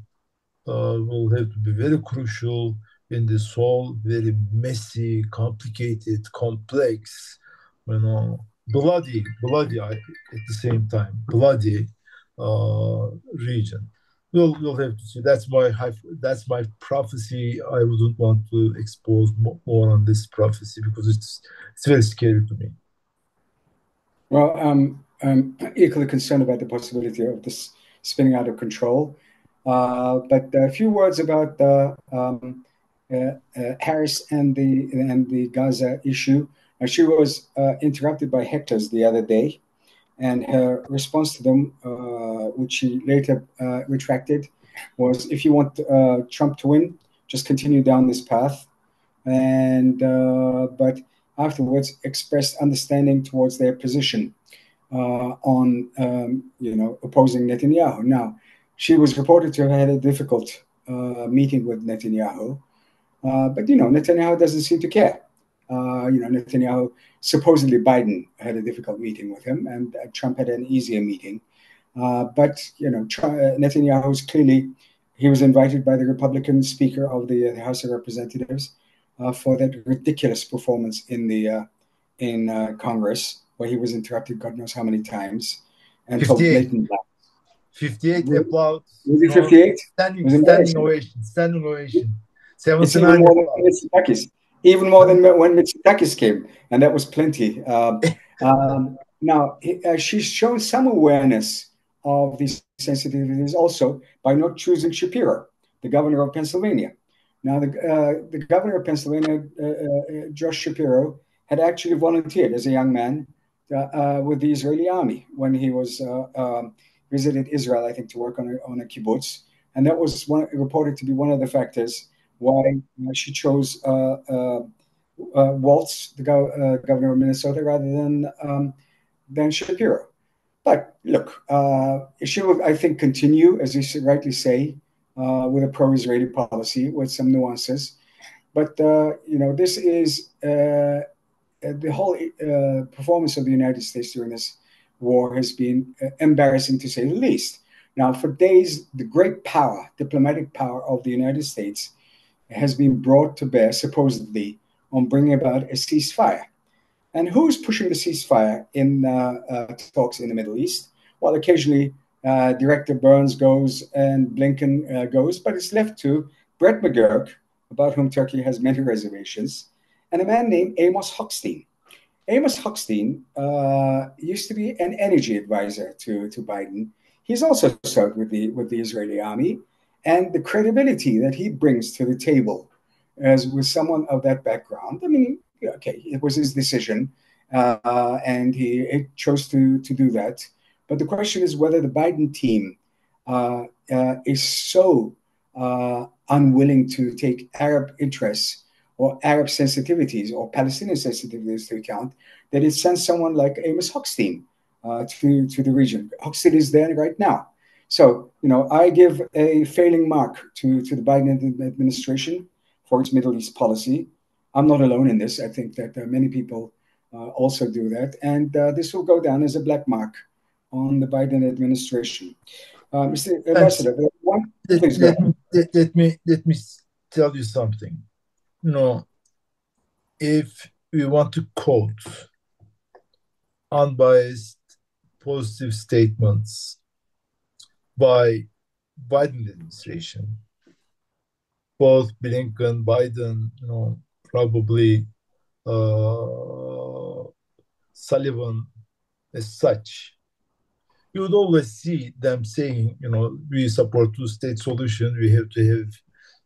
will have to be very crucial in this whole very messy, complicated, complex, bloody at the same time, bloody region. We'll have to see. That's my prophecy. I wouldn't want to expose more on this prophecy because it's very scary to me. Well, I'm equally concerned about the possibility of this spinning out of control. But a few words about Harris and the Gaza issue. She was interrupted by hectors the other day, and her response to them, which she later retracted, was, "If you want Trump to win, just continue down this path." And but afterwards expressed understanding towards their position on opposing Netanyahu. Now, she was reported to have had a difficult meeting with Netanyahu, but Netanyahu doesn't seem to care. Netanyahu, supposedly Biden had a difficult meeting with him, and Trump had an easier meeting. But Netanyahu is clearly, he was invited by the Republican Speaker of the House of Representatives for that ridiculous performance in Congress, where he was interrupted God knows how many times and 58. told blatant lies. 58 applause. Was it 58? Standing ovation. It's even more than Mitsotakis. Even more than when Mitsotakis came, and that was plenty. Now, she's shown some awareness of these sensitivities also by not choosing Shapiro, the governor of Pennsylvania. Now, the governor of Pennsylvania, Josh Shapiro, had actually volunteered as a young man with the Israeli army when he was visited Israel, I think, to work on a kibbutz. And that was reported to be one of the factors why she chose Waltz, the governor of Minnesota, rather than Shapiro. But look, she will, I think, continue, as you rightly say, with a pro-Israeli policy with some nuances. But this is the whole performance of the United States during this war has been embarrassing, to say the least. Now, for days, the great power, diplomatic power of the United States has been brought to bear, supposedly, on bringing about a ceasefire. And who's pushing the ceasefire in talks in the Middle East? Well, occasionally Director Burns goes and Blinken goes, but it's left to Brett McGurk, about whom Turkey has many reservations, and a man named Amos Hochstein. Amos Hochstein used to be an energy advisor to Biden. He's also served with the Israeli army, and the credibility that he brings to the table as with someone of that background. I mean, okay, it was his decision, and he chose to do that. But the question is whether the Biden team is so unwilling to take Arab interests or Arab sensitivities or Palestinian sensitivities to account that it sends someone like Amos Hochstein to the region. Hochstein is there right now. So, I give a failing mark to the Biden administration for its Middle East policy. I'm not alone in this. I think that many people also do that. And this will go down as a black mark on the Biden administration. Mr. Ambassador, please go ahead. Let me tell you something. If we want to quote unbiased, positive statements by Biden administration, both Blinken, Biden, probably Sullivan as such, you would always see them saying, we support two-state solution, we have to have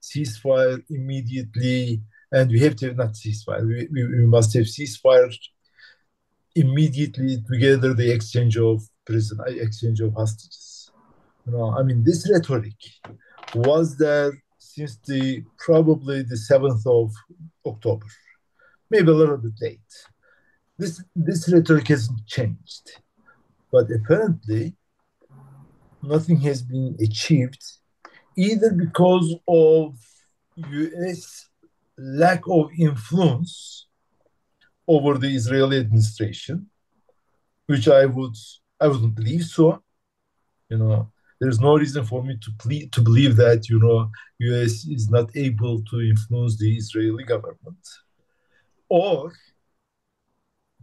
ceasefire immediately, and we have to have not ceasefire, we must have ceasefire immediately together, the exchange of hostages. This rhetoric was there since probably the 7th of October, maybe a little bit late. This rhetoric hasn't changed, but apparently nothing has been achieved, either because of U.S. lack of influence over the Israeli administration, which I wouldn't believe so. There's no reason for me to believe that U.S. is not able to influence the Israeli government, or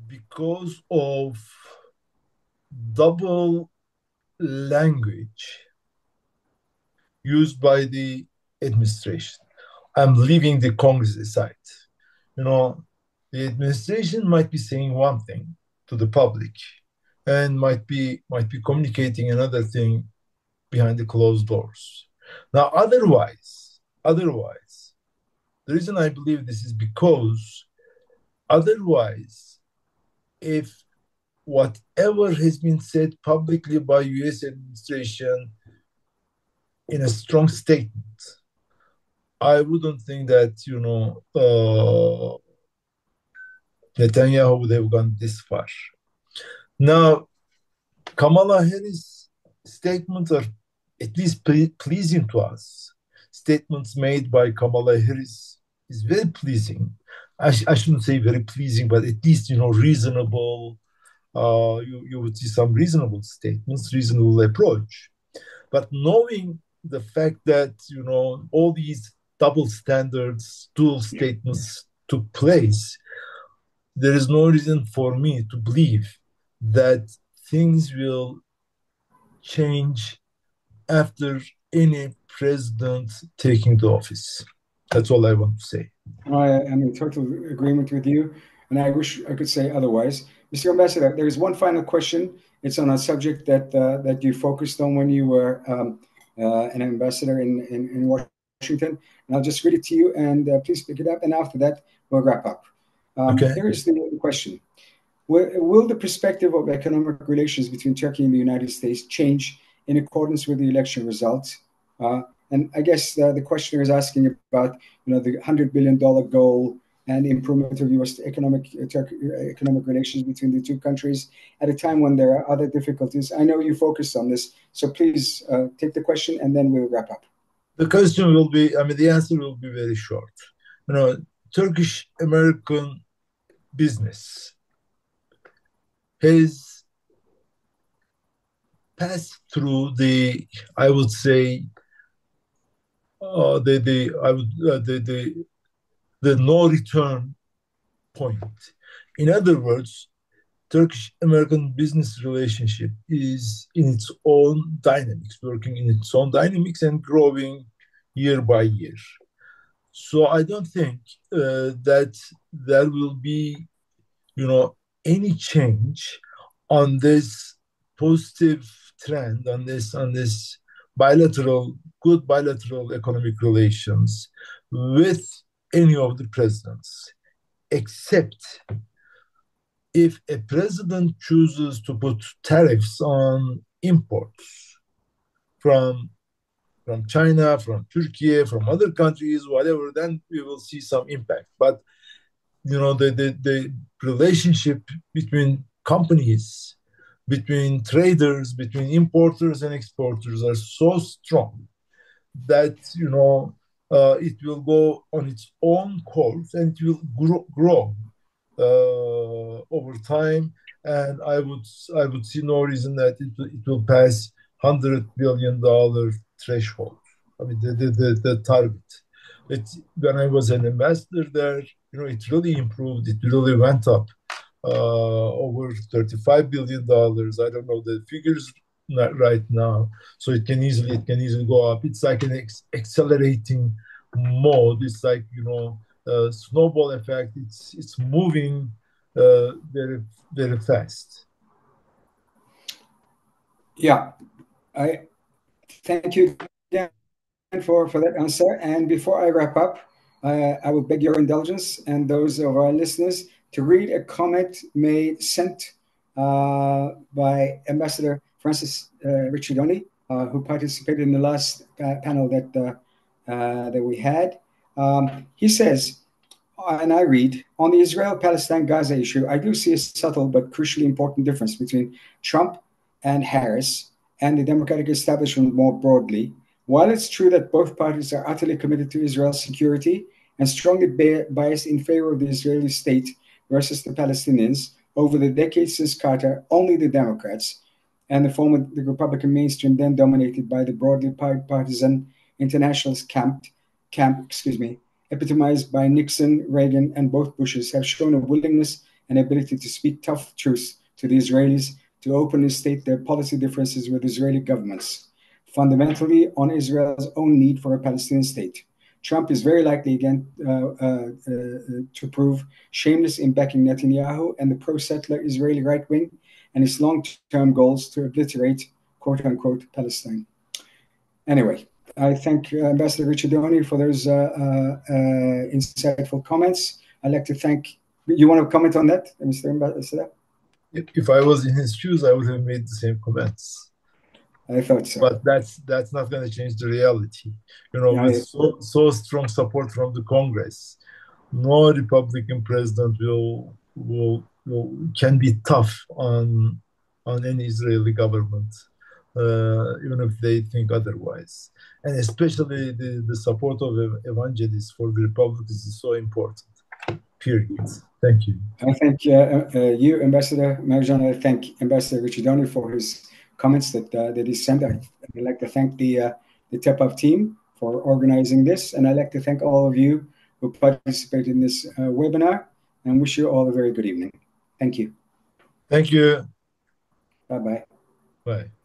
because of double language used by the administration. I'm leaving the Congress aside. The administration might be saying one thing to the public and might be communicating another thing behind the closed doors. Now, otherwise, the reason I believe this is because otherwise, if whatever has been said publicly by U.S. administration in a strong statement, I wouldn't think that, Netanyahu would have gone this far. Now, Kamala Harris' statements are at least pleasing to us. Statements made by Kamala Harris is very pleasing. I shouldn't say very pleasing, but at least, reasonable. You would see some reasonable statements, reasonable approach. But knowing the fact that, all these double standards, dual statements took place, there is no reason for me to believe that things will change after any president taking the office. That's all I want to say. I am in total agreement with you, and I wish I could say otherwise. Mr. Ambassador, there is one final question. It's on a subject that you focused on when you were an ambassador in Washington. And I'll just read it to you, and please pick it up. And after that, we'll wrap up. Okay. Here is the question. Will the perspective of economic relations between Turkey and the United States change in accordance with the election results? And I guess the questioner is asking about, the $100 billion goal and improvement of U.S. economic relations between the two countries at a time when there are other difficulties. I know you focused on this, so please take the question and then we'll wrap up. The question will be, I mean, the answer will be very short. Turkish-American business has passed through I would say, the no return point. In other words, Turkish-American business relationship is in its own dynamics, working in its own dynamics and growing year by year. So I don't think that there will be, any change on this positive trend, on this good bilateral economic relations with any of the presidents, except if a president chooses to put tariffs on imports from China, from Turkey, from other countries, whatever, then we will see some impact. But the relationship between companies, between traders, between importers and exporters are so strong that it will go on its own course and it will grow over time. And I would see no reason that it will pass $100 billion threshold. I mean the target. When I was an ambassador there, it really improved. It really went up over $35 billion. I don't know the figures right now, so it can easily go up. It's like an accelerating mode. It's like snowball effect. It's moving very very fast. Yeah, I thank you again for that answer. And before I wrap up, I will beg your indulgence and those of our listeners to read a comment sent by Ambassador Francis Ricciardoni, who participated in the last panel that we had. He says, and I read, on the Israel-Palestine-Gaza issue, I do see a subtle but crucially important difference between Trump and Harris and the Democratic establishment more broadly. While it's true that both parties are utterly committed to Israel's security and strongly biased in favor of the Israeli state versus the Palestinians, over the decades since Carter, only the Democrats and the Republican mainstream, then dominated by the broadly partisan internationalist camp, epitomized by Nixon, Reagan, and both Bushes, have shown a willingness and ability to speak tough truth to the Israelis, to openly state their policy differences with Israeli governments, fundamentally on Israel's own need for a Palestinian state. Trump is very likely again to prove shameless in backing Netanyahu and the pro-settler Israeli right wing and its long-term goals to obliterate, quote-unquote, Palestine. Anyway, I thank Ambassador Ricciardoni for those insightful comments. I'd like to thank, you want to comment on that, Mr. Ambassador? If I was in his shoes, I would have made the same comments. I thought so. But that's not going to change the reality. With so strong support from the Congress, no Republican president can be tough on any Israeli government, even if they think otherwise. And especially the support of evangelists for the Republicans is so important. Period. Thank you. I thank you, Ambassador Marjan. I thank Ambassador Ricciardoni for his comments that he sent. I'd like to thank the TEPAV team for organizing this, and I'd like to thank all of you who participated in this webinar, and wish you all a very good evening. Thank you. Thank you. Bye-bye. Bye.